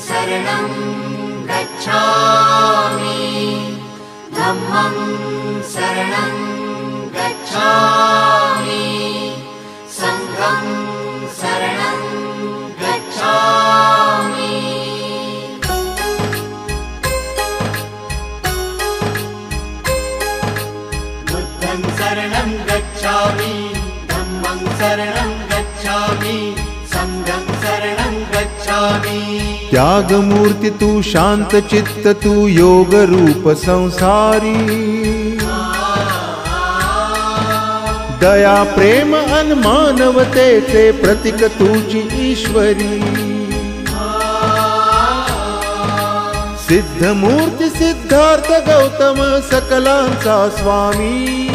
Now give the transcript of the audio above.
शरणं गच्छामि धम्मं शरणं गच्छामि संघं शरणं गच्छामि बुद्धं शरणं गच्छामि धम्मं शरणं गच्छामि संघं शरणं गच्छामि। त्याग मूर्ति तू शांत चित्त तू योग रूप संसारी दया प्रेम अनमानवतेचे प्रतीक तुझी ईश्वरी सिद्ध मूर्ति सिद्धार्थ गौतम सकलांचा स्वामी